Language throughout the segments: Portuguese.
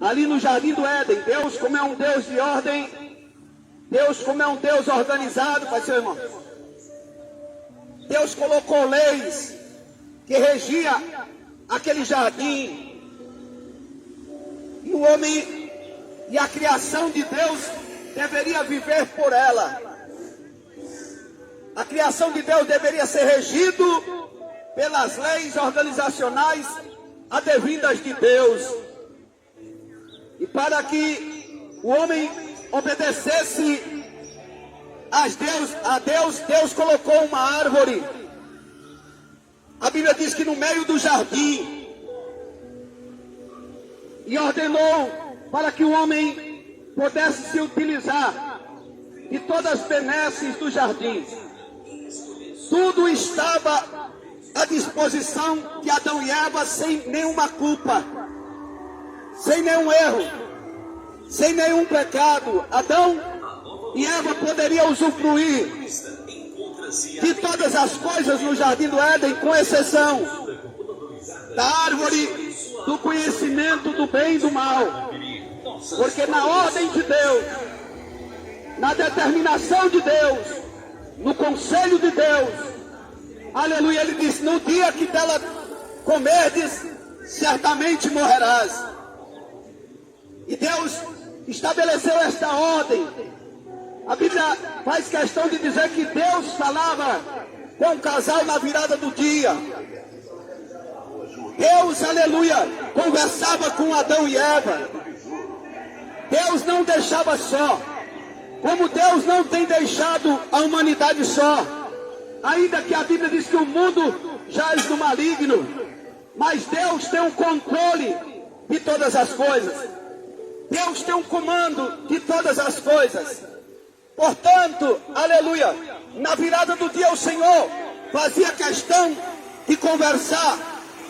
ali no Jardim do Éden. Deus, como é um Deus de ordem, Deus, como é um Deus organizado, Pai, seu irmão. Deus colocou leis que regia aquele jardim. E o homem e a criação de Deus deveria viver por ela. A criação de Deus deveria ser regido pelas leis organizacionais advindas de Deus. E para que o homem obedecesse a Deus, Deus colocou uma árvore. A Bíblia diz que no meio do jardim, e ordenou para que o homem pudesse se utilizar de todas as benesses do jardim. Tudo estava à disposição de Adão e Eva sem nenhuma culpa, sem nenhum erro, sem nenhum pecado. Adão e Eva poderiam usufruir de todas as coisas no Jardim do Éden, com exceção da árvore do conhecimento do bem e do mal. Porque na ordem de Deus, na determinação de Deus, no conselho de Deus, aleluia, ele disse: no dia que dela comerdes, certamente morrerás. E Deus estabeleceu esta ordem. A Bíblia faz questão de dizer que Deus falava com o casal na virada do dia. Deus, aleluia, conversava com Adão e Eva. Deus não deixava só. Como Deus não tem deixado a humanidade só. Ainda que a Bíblia diz que o mundo jaz no maligno, mas Deus tem um controle de todas as coisas. Deus tem um comando de todas as coisas. Portanto, aleluia, na virada do dia o Senhor fazia questão de conversar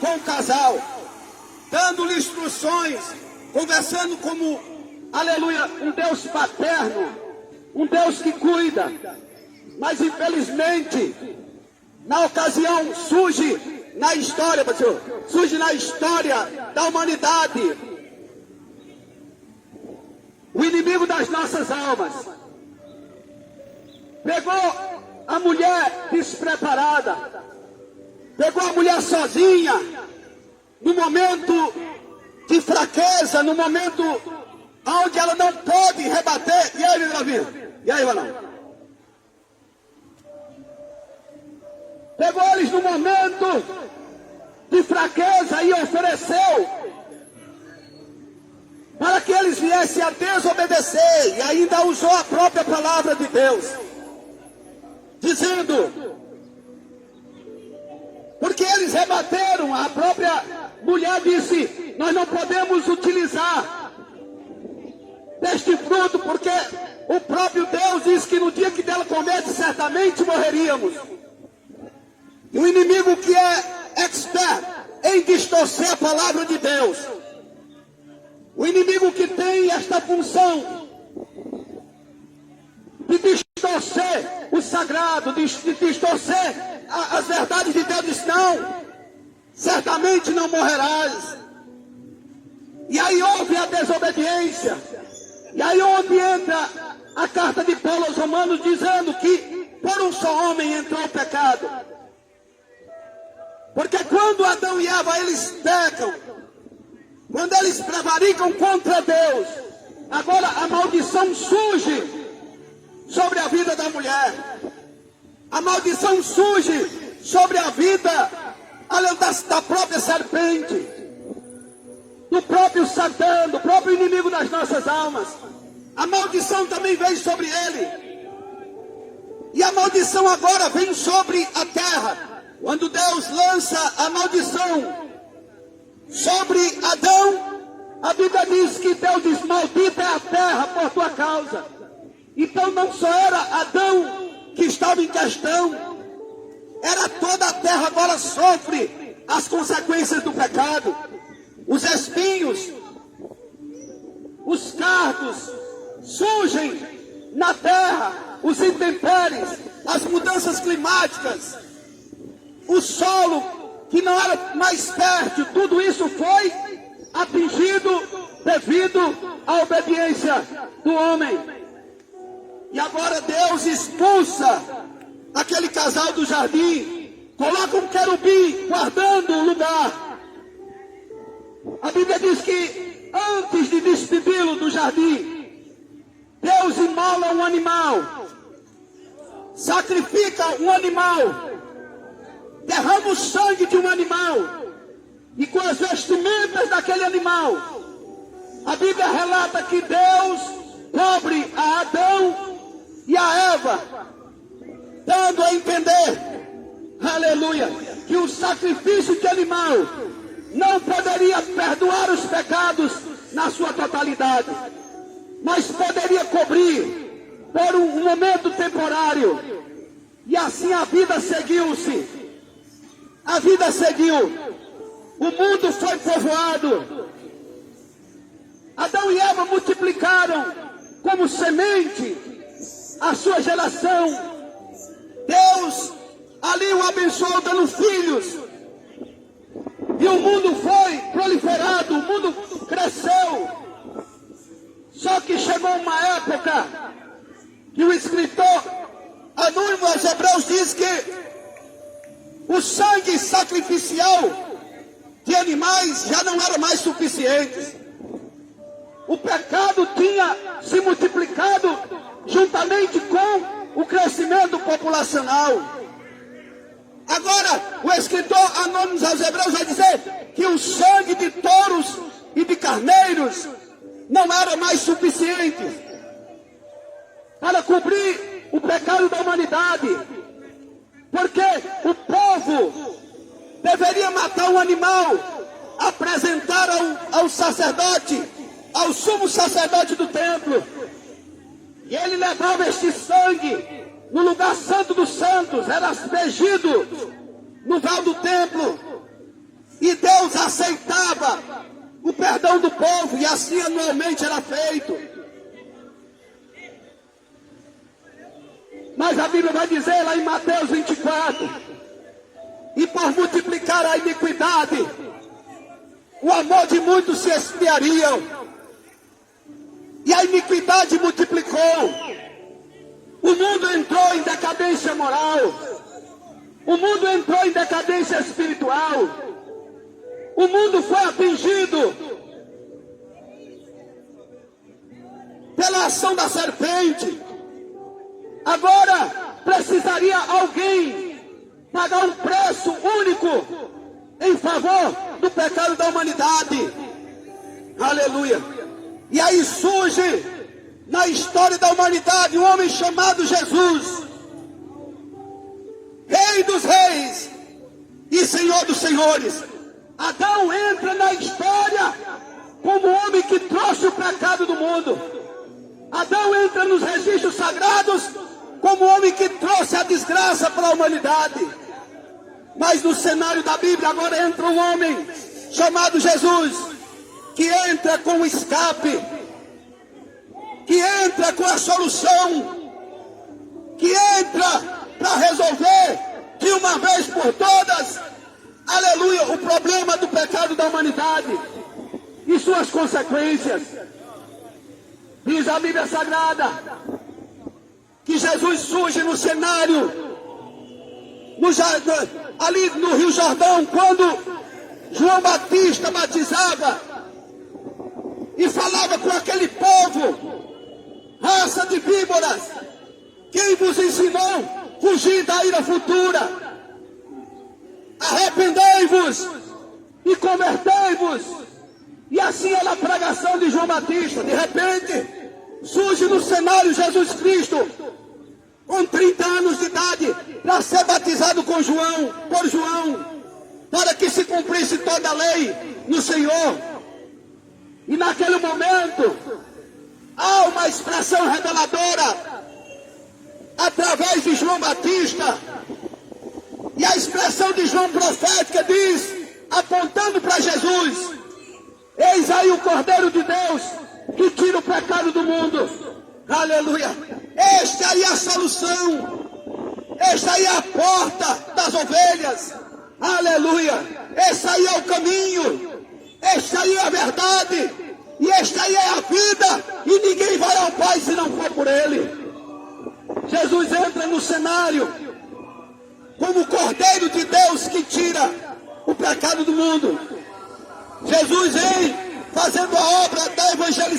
com o casal, dando-lhe instruções, conversando como, aleluia, um Deus paterno, um Deus que cuida. Mas infelizmente, na ocasião, surge na história, pastor, surge na história da humanidade o inimigo das nossas almas. Pegou a mulher despreparada, pegou a mulher sozinha, no momento de fraqueza, no momento onde ela não pode rebater. E aí, meu amigo? E aí, Ronaldo? Pegou eles no momento de fraqueza e ofereceu para que eles viessem a desobedecer. E ainda usou a própria palavra de Deus, dizendo, porque eles rebateram, a própria mulher disse: nós não podemos utilizar deste fruto, porque o próprio Deus disse que no dia que dela comesse, certamente morreríamos. E o inimigo, que é expert em distorcer a palavra de Deus, o inimigo que tem esta função de distorcer o sagrado, de distorcer as verdades de Deus, diz: não, certamente não morrerás. E aí houve a desobediência. E aí onde entra a carta de Paulo aos Romanos, dizendo que por um só homem entrou o pecado. Porque quando Adão e Eva, eles pecam, quando eles prevaricam contra Deus, agora a maldição surge sobre a vida da mulher. A maldição surge sobre a vida da própria serpente, do próprio Satã, do próprio inimigo das nossas almas. A maldição também vem sobre ele. E a maldição agora vem sobre a terra. Quando Deus lança a maldição sobre Adão, a Bíblia diz que Deus diz: maldita é a terra por tua causa. Então não só era Adão que estava em questão, era toda a terra. Agora sofre as consequências do pecado. Os espinhos, os cardos surgem na terra, os intempéries, as mudanças climáticas, o solo que não era mais fértil, tudo isso foi atingido devido à obediência do homem. E agora Deus expulsa aquele casal do jardim, coloca um querubim guardando o lugar. A Bíblia diz que antes de despedi-lo do jardim, Deus imola um animal, sacrifica um animal, derrama o sangue de um animal, e com as vestimentas daquele animal, a Bíblia relata que Deus cobre a Adão e a Eva, dando a entender, aleluia, que o sacrifício de animal não poderia perdoar os pecados na sua totalidade, mas poderia cobrir por um momento temporário. E assim a vida seguiu-se. A vida seguiu. O mundo foi povoado. Adão e Eva multiplicaram como semente a sua geração. Deus ali o abençoou dando filhos. E o mundo foi proliferado, o mundo cresceu. Só que chegou uma época que o escritor anônimo aos Hebreus diz que o sangue sacrificial de animais já não era mais suficiente. O pecado tinha se multiplicado juntamente com o crescimento populacional. Agora, o escritor anônimo aos Hebreus vai dizer que o sangue de touros e de carneiros não era mais suficiente para cobrir o pecado da humanidade, porque o povo deveria matar um animal, apresentar ao sacerdote, ao sumo sacerdote do templo, e ele levava este sangue no lugar santo dos santos, era aspergido no véu do templo, e Deus aceitava o perdão do povo, e assim anualmente era feito. Mas a Bíblia vai dizer lá em Mateus 24, e por multiplicar a iniquidade, o amor de muitos se esfriaria, e a iniquidade multiplicou. O mundo entrou em decadência moral, o mundo entrou em decadência espiritual, o mundo foi atingido pela ação da serpente. Agora precisaria alguém pagar um preço único em favor do pecado da humanidade. Aleluia. E aí surge na história da humanidade um homem chamado Jesus, Rei dos reis e Senhor dos senhores. Adão entra na história como o homem que trouxe o pecado do mundo. Adão entra nos registros sagrados como o homem que trouxe a desgraça para a humanidade. Mas no cenário da Bíblia agora entra um homem chamado Jesus, que entra com o escape, que entra com a solução, que entra para resolver de uma vez por todas, aleluia, o problema do pecado da humanidade e suas consequências. Diz a Bíblia Sagrada que Jesus surge no cenário, ali no Rio Jordão, quando João Batista batizava e falava com aquele povo: raça de víboras, quem vos ensinou fugir da ira futura? Arrependei-vos e convertei-vos. E assim era a pregação de João Batista. De repente surge no cenário Jesus Cristo, com 30 anos de idade, para ser batizado por João, para que se cumprisse toda a lei no Senhor. E naquele momento há uma expressão reveladora através de João Batista, e a expressão de João profética diz, apontando para Jesus: eis aí o Cordeiro de Deus que tira o pecado do mundo. Aleluia. Esta aí é a solução, esta aí é a porta das ovelhas. Aleluia. Esse aí é o caminho, esta aí é a verdade, E esta aí é a vida, e ninguém vai ao Pai se não for por Ele. Jesus entra no cenário como o Cordeiro de Deus que tira o pecado do mundo. Jesus vem fazendo a obra da evangelização.